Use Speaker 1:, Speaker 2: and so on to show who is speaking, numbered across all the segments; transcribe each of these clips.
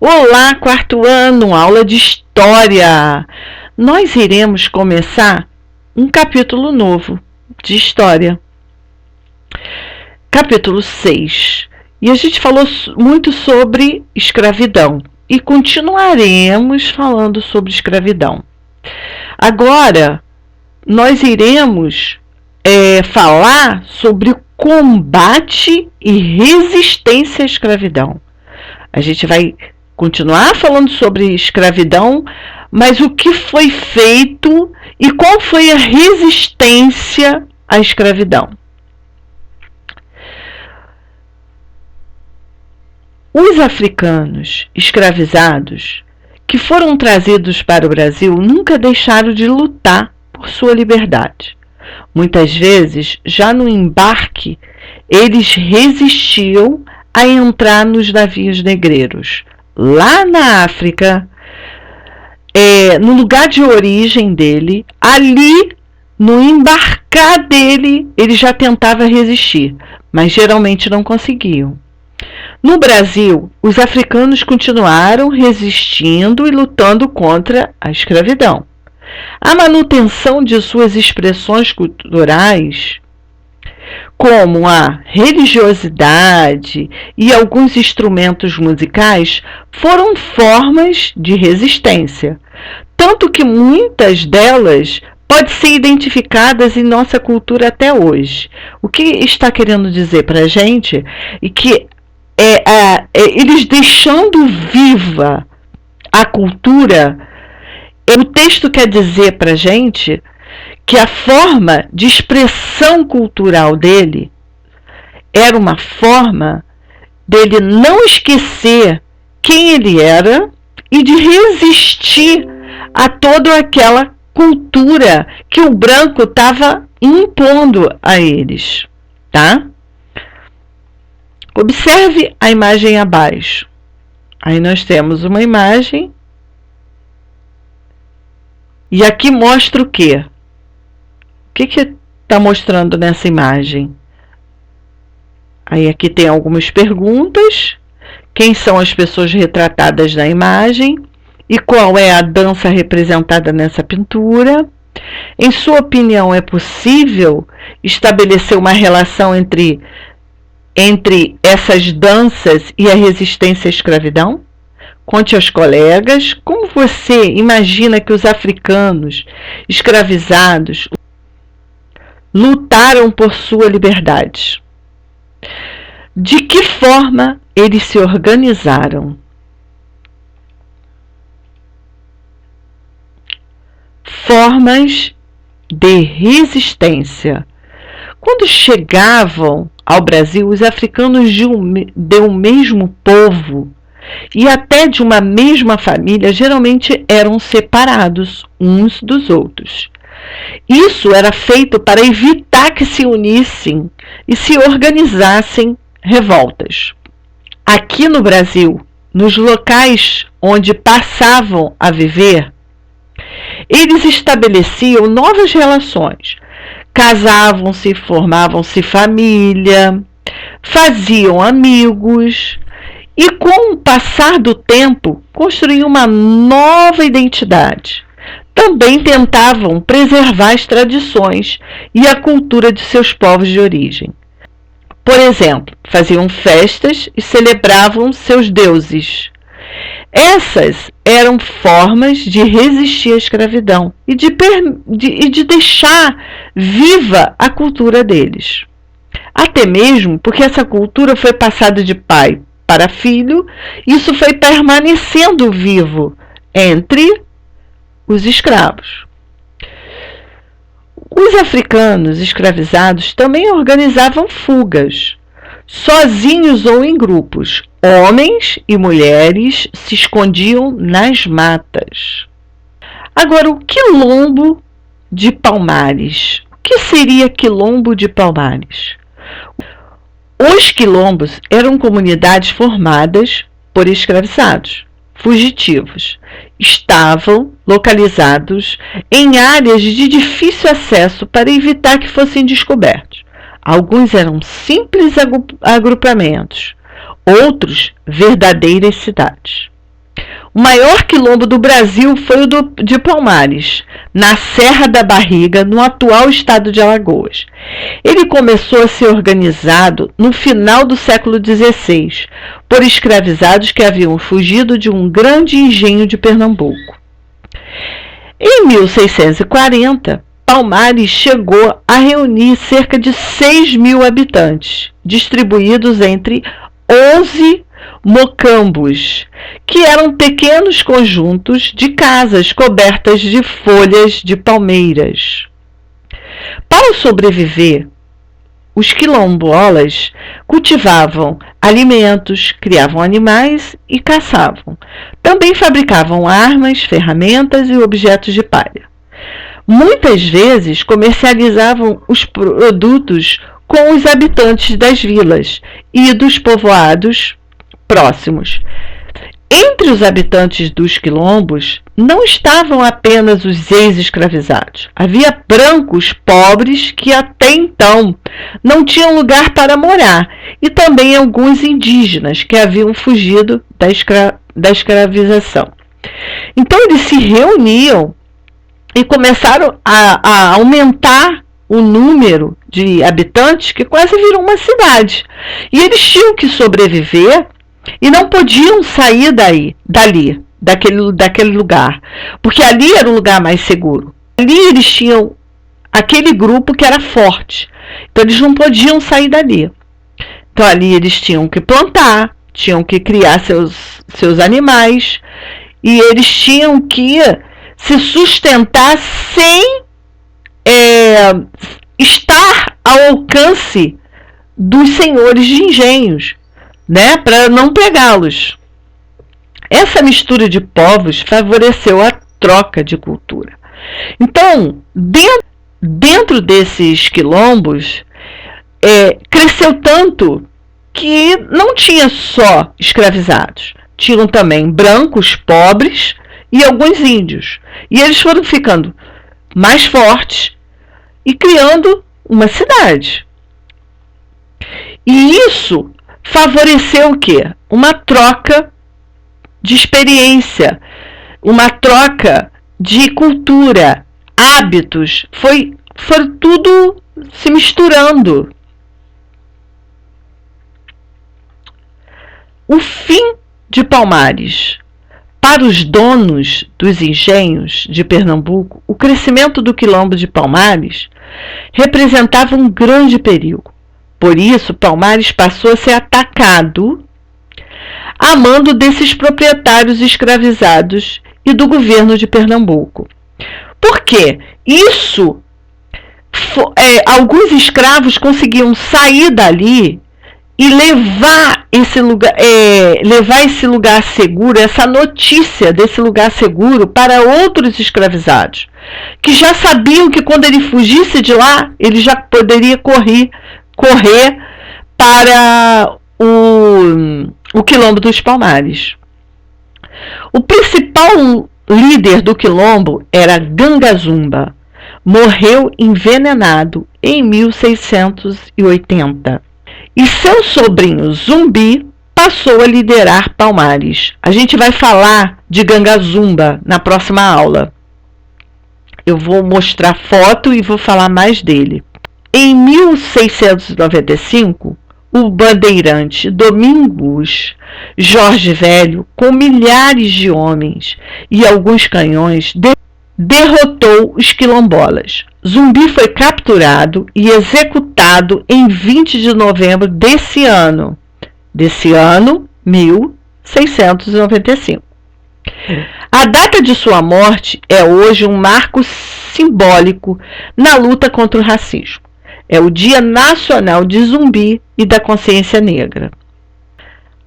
Speaker 1: Olá, quarto ano, aula de História. Nós iremos começar um capítulo novo de História. Capítulo 6. E a gente falou muito sobre escravidão. E continuaremos falando sobre escravidão. Agora, nós iremos falar sobre o combate e resistência à escravidão. A gente vai continuar falando sobre escravidão, mas o que foi feito e qual foi a resistência à escravidão. Os africanos escravizados que foram trazidos para o Brasil nunca deixaram de lutar por sua liberdade. Muitas vezes, já no embarque, eles resistiam a entrar nos navios negreiros. Lá na África, no lugar de origem dele, ali no embarcar dele, ele já tentava resistir, mas geralmente não conseguiam. No Brasil, os africanos continuaram resistindo e lutando contra a escravidão. A manutenção de suas expressões culturais, como a religiosidade e alguns instrumentos musicais, foram formas de resistência, tanto que muitas delas podem ser identificadas em nossa cultura até hoje. O que está querendo dizer para a gente é que eles deixando viva a cultura, o texto quer dizer para a gente que a forma de expressão cultural dele era uma forma dele não esquecer quem ele era e de resistir a toda aquela cultura que o branco estava impondo a eles, tá? Observe a imagem abaixo. Aí nós temos uma imagem e aqui mostra o quê? O que está mostrando nessa imagem? Aí aqui tem algumas perguntas. Quem são as pessoas retratadas na imagem? E qual é a dança representada nessa pintura? Em sua opinião, é possível estabelecer uma relação entre essas danças e a resistência à escravidão? Conte aos colegas como você imagina que os africanos escravizados lutaram por sua liberdade. De que forma eles se organizaram? Formas de resistência. Quando chegavam ao Brasil, os africanos de um mesmo povo e até de uma mesma família geralmente eram separados uns dos outros. Isso era feito para evitar que se unissem e se organizassem revoltas. Aqui no Brasil, nos locais onde passavam a viver, eles estabeleciam novas relações, casavam-se, formavam-se família, faziam amigos e, com o passar do tempo, construíam uma nova identidade. Também tentavam preservar as tradições e a cultura de seus povos de origem. Por exemplo, faziam festas e celebravam seus deuses. Essas eram formas de resistir à escravidão e de deixar viva a cultura deles. Até mesmo porque essa cultura foi passada de pai para filho, isso foi permanecendo vivo entre os escravos. Os africanos escravizados também organizavam fugas, sozinhos ou em grupos. Homens e mulheres se escondiam nas matas. Agora, o quilombo de Palmares. O que seria quilombo de Palmares? Os quilombos eram comunidades formadas por escravizados, fugitivos. Estavam localizados em áreas de difícil acesso para evitar que fossem descobertos. Alguns eram simples agrupamentos, outros verdadeiras cidades. O maior quilombo do Brasil foi o de Palmares, na Serra da Barriga, no atual estado de Alagoas. Ele começou a ser organizado no final do século XVI, por escravizados que haviam fugido de um grande engenho de Pernambuco. Em 1640, Palmares chegou a reunir cerca de 6.000 habitantes, distribuídos entre 11 mocambos, que eram pequenos conjuntos de casas cobertas de folhas de palmeiras. Para sobreviver, os quilombolas cultivavam alimentos, criavam animais e caçavam. Também fabricavam armas, ferramentas e objetos de palha. Muitas vezes comercializavam os produtos com os habitantes das vilas e dos povoados próximos. Entre os habitantes dos quilombos não estavam apenas os ex-escravizados. Havia brancos pobres que até então não tinham lugar para morar, e também alguns indígenas que haviam fugido da escravização. Então eles se reuniam e começaram a aumentar o número de habitantes, que quase virou uma cidade. E eles tinham que sobreviver e não podiam sair daquele lugar, porque ali era o lugar mais seguro. Ali eles tinham aquele grupo que era forte, então eles não podiam sair dali. Então ali eles tinham que plantar, tinham que criar seus animais, e eles tinham que se sustentar sem estar ao alcance dos senhores de engenhos, né, para não pegá-los. Essa mistura de povos favoreceu a troca de cultura. Então, dentro desses quilombos, cresceu tanto que não tinha só escravizados, tinham também brancos, pobres e alguns índios. E eles foram ficando mais fortes e criando uma cidade. E isso favoreceu o quê? Uma troca de experiência, uma troca de cultura, hábitos, foi tudo se misturando. O fim de Palmares. Para os donos dos engenhos de Pernambuco, o crescimento do quilombo de Palmares representava um grande perigo. Por isso, Palmares passou a ser atacado a mando desses proprietários escravizados e do governo de Pernambuco. Por quê? Alguns escravos conseguiam sair dali e levar esse lugar seguro, essa notícia desse lugar seguro para outros escravizados, que já sabiam que quando ele fugisse de lá, ele já poderia correr para o quilombo dos Palmares. O principal líder do quilombo era Gangazumba. Morreu envenenado em 1680. E seu sobrinho Zumbi passou a liderar Palmares. A gente vai falar de Gangazumba na próxima aula. Eu vou mostrar foto e vou falar mais dele. Em 1695, o bandeirante Domingos Jorge Velho, com milhares de homens e alguns canhões, derrotou os quilombolas. Zumbi foi capturado e executado em 20 de novembro desse ano 1695. A data de sua morte é hoje um marco simbólico na luta contra o racismo. É o Dia Nacional de Zumbi e da Consciência Negra.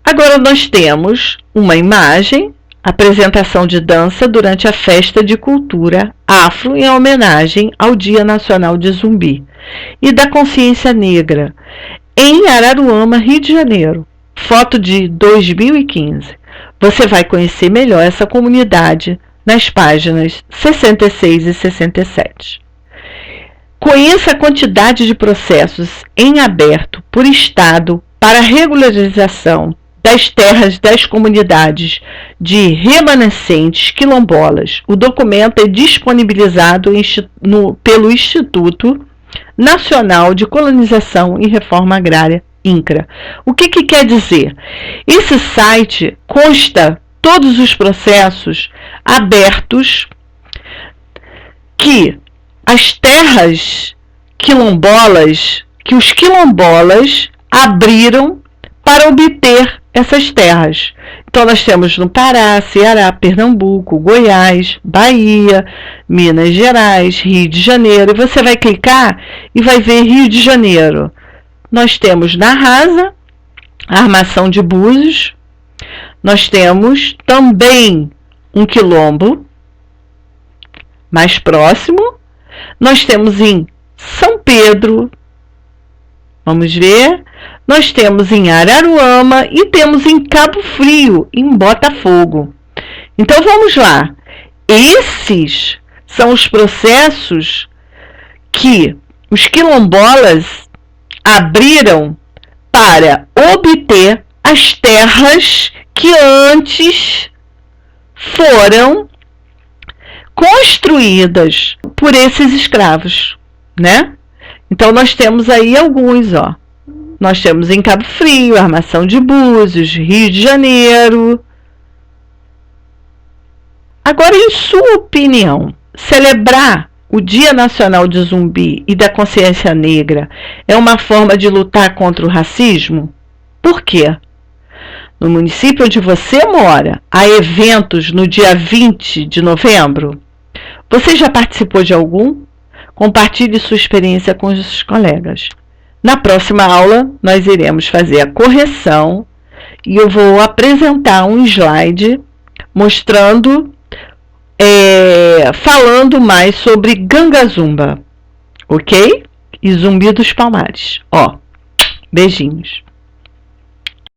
Speaker 1: Agora nós temos uma imagem, apresentação de dança durante a festa de cultura afro em homenagem ao Dia Nacional de Zumbi e da Consciência Negra, em Araruama, Rio de Janeiro. Foto de 2015. Você vai conhecer melhor essa comunidade nas páginas 66 e 67. Conheça a quantidade de processos em aberto por Estado para regularização das terras das comunidades de remanescentes quilombolas. O documento é disponibilizado pelo Instituto Nacional de Colonização e Reforma Agrária, INCRA. O que quer dizer? Esse site consta todos os processos abertos que as terras quilombolas, que os quilombolas abriram para obter essas terras. Então nós temos no Pará, Ceará, Pernambuco, Goiás, Bahia, Minas Gerais, Rio de Janeiro. E você vai clicar e vai ver Rio de Janeiro. Nós temos na Rasa, a Armação de Búzios. Nós temos também um quilombo mais próximo. Nós temos em São Pedro, vamos ver, nós temos em Araruama e temos em Cabo Frio, em Botafogo. Então vamos lá, esses são os processos que os quilombolas abriram para obter as terras que antes foram construídas por esses escravos, né? Então nós temos aí alguns, ó. Nós temos em Cabo Frio, Armação de Búzios, Rio de Janeiro. Agora, em sua opinião, celebrar o Dia Nacional de Zumbi e da Consciência Negra é uma forma de lutar contra o racismo? Por quê? No município onde você mora, há eventos no dia 20 de novembro. Você já participou de algum? Compartilhe sua experiência com os colegas. Na próxima aula, nós iremos fazer a correção e eu vou apresentar um slide mostrando, falando mais sobre Gangazumba, ok? E Zumbi dos Palmares. Ó, beijinhos.